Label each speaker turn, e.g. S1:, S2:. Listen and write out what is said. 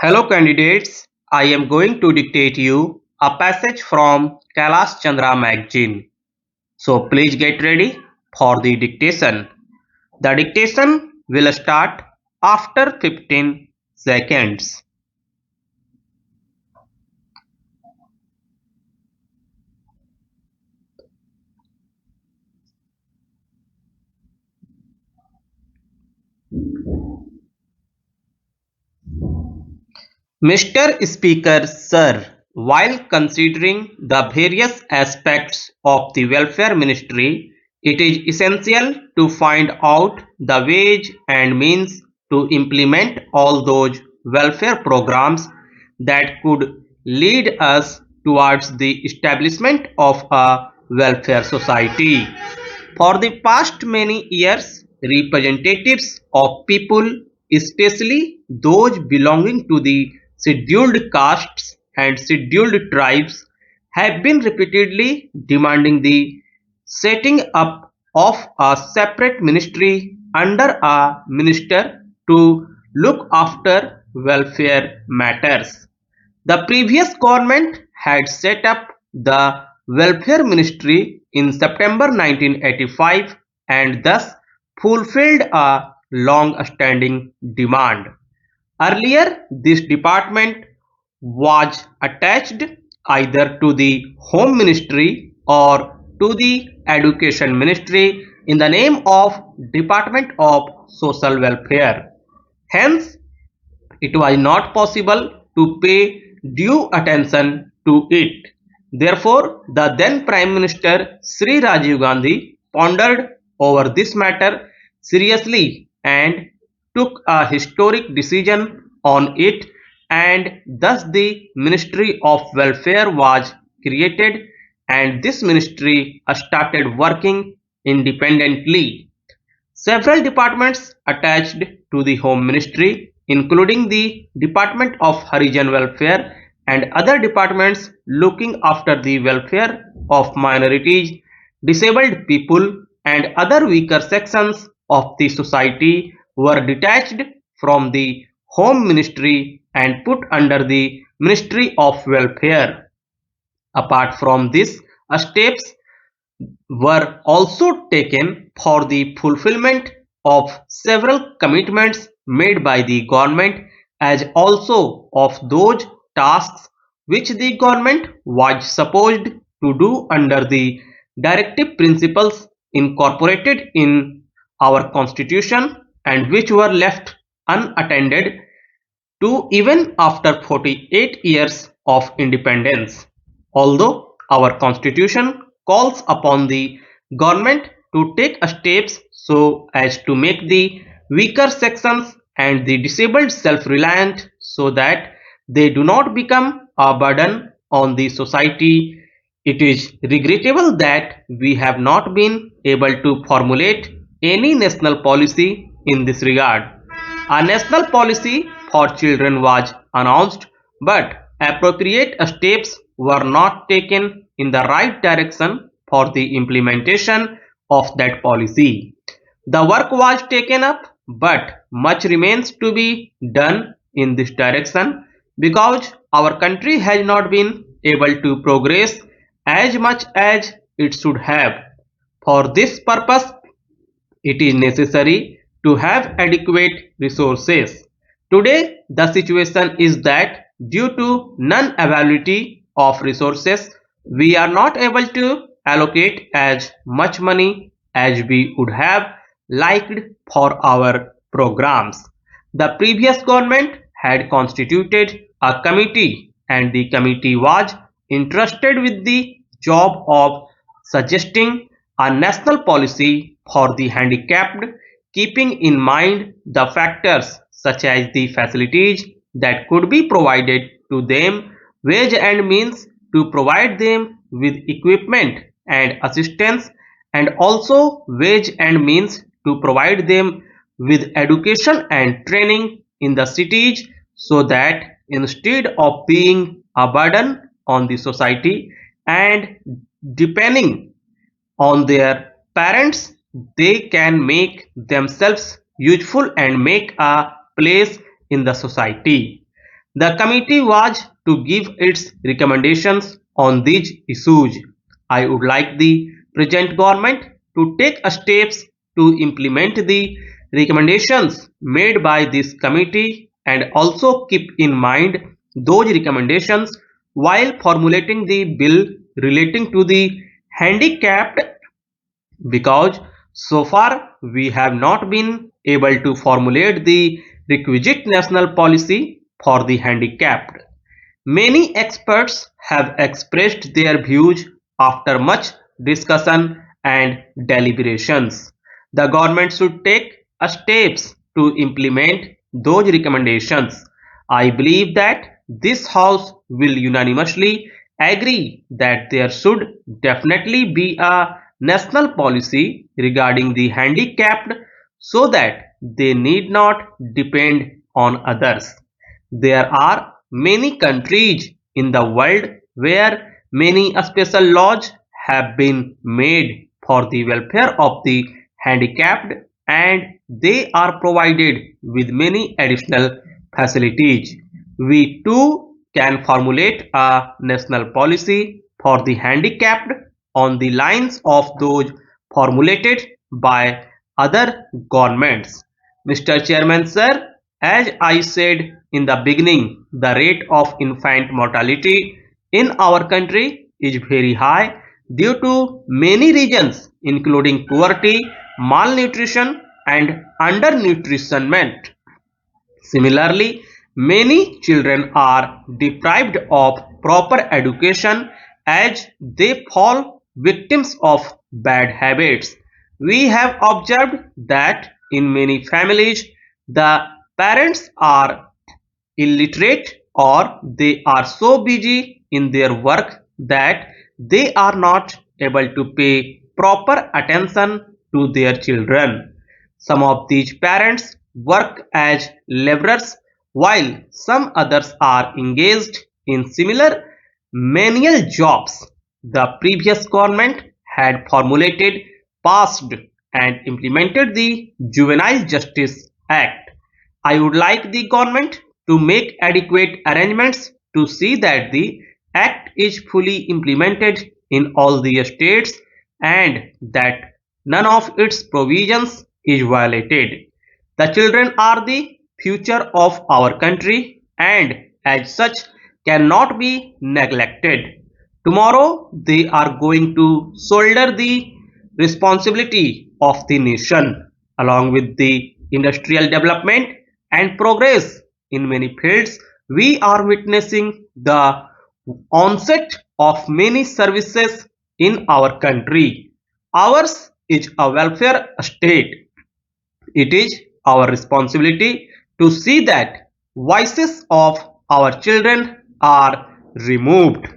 S1: Hello candidates, I am going to dictate you a passage from Kailash Chandra magazine. So please get ready for the dictation. The dictation will start after 15 seconds. Mr. Speaker, Sir, while considering the various aspects of the welfare ministry, it is essential to find out the ways and means to implement all those welfare programs that could lead us towards the establishment of a welfare society. For the past many years, representatives of people, especially those belonging to the scheduled castes and scheduled tribes, have been repeatedly demanding the setting up of a separate ministry under a minister to look after welfare matters. The previous government had set up the Welfare Ministry in September 1985 and thus fulfilled a long-standing demand. Earlier, this department was attached either to the Home Ministry or to the Education Ministry in the name of Department of Social Welfare. Hence, it was not possible to pay due attention to it. Therefore, the then Prime Minister Sri Rajiv Gandhi pondered over this matter seriously and took a historic decision on it, and thus the Ministry of Welfare was created, and this ministry started working independently. Several departments attached to the Home Ministry, including the Department of Harijan Welfare and other departments looking after the welfare of minorities, disabled people, and other weaker sections of the society, were detached from the Home Ministry and put under the Ministry of Welfare. Apart from this, steps were also taken for the fulfillment of several commitments made by the government, as also of those tasks which the government was supposed to do under the directive principles incorporated in our constitution and which were left unattended to even after 48 years of independence. Although our constitution calls upon the government to take steps so as to make the weaker sections and the disabled self-reliant so that they do not become a burden on the society, it is regrettable that we have not been able to formulate any national policy in this regard. A national policy for children was announced, but appropriate steps were not taken in the right direction for the implementation of that policy. The work was taken up, but much remains to be done in this direction because our country has not been able to progress as much as it should have. For this purpose, it is necessary to have adequate resources. Today, the situation is that due to non-availability of resources, we are not able to allocate as much money as we would have liked for our programs. The previous government had constituted a committee, and the committee was entrusted with the job of suggesting a national policy for the handicapped, keeping in mind the factors such as the facilities that could be provided to them, wage and means to provide them with equipment and assistance, and also wage and means to provide them with education and training in the cities so that instead of being a burden on the society and depending on their parents, they can make themselves useful and make a place in the society. The committee was to give its recommendations on these issues. I would like the present government to take steps to implement the recommendations made by this committee and also keep in mind those recommendations while formulating the bill relating to the handicapped, because so far we have not been able to formulate the requisite national policy for the handicapped. Many experts have expressed their views after much discussion and deliberations. The government should take steps to implement those recommendations. I believe that this House will unanimously agree that there should definitely be a national policy regarding the handicapped so that they need not depend on others. There are many countries in the world where many special laws have been made for the welfare of the handicapped, and they are provided with many additional facilities. We too can formulate a national policy for the handicapped on the lines of those formulated by other governments. Mr. Chairman, sir, as I said in the beginning, the rate of infant mortality in our country is very high due to many reasons including poverty, malnutrition and undernutrition. Similarly, many children are deprived of proper education as they fall victims of bad habits. We have observed that in many families, the parents are illiterate or they are so busy in their work that they are not able to pay proper attention to their children. Some of these parents work as laborers while some others are engaged in similar menial jobs. The previous government had formulated, passed and implemented the Juvenile Justice Act. I would like the government to make adequate arrangements to see that the Act is fully implemented in all the states and that none of its provisions is violated. The children are the future of our country and as such cannot be neglected. Tomorrow they are going to shoulder the responsibility of the nation along with the industrial development and progress in many fields. We are witnessing the onset of many services in our country. Ours is a welfare state. It is our responsibility to see that voices of our children are removed.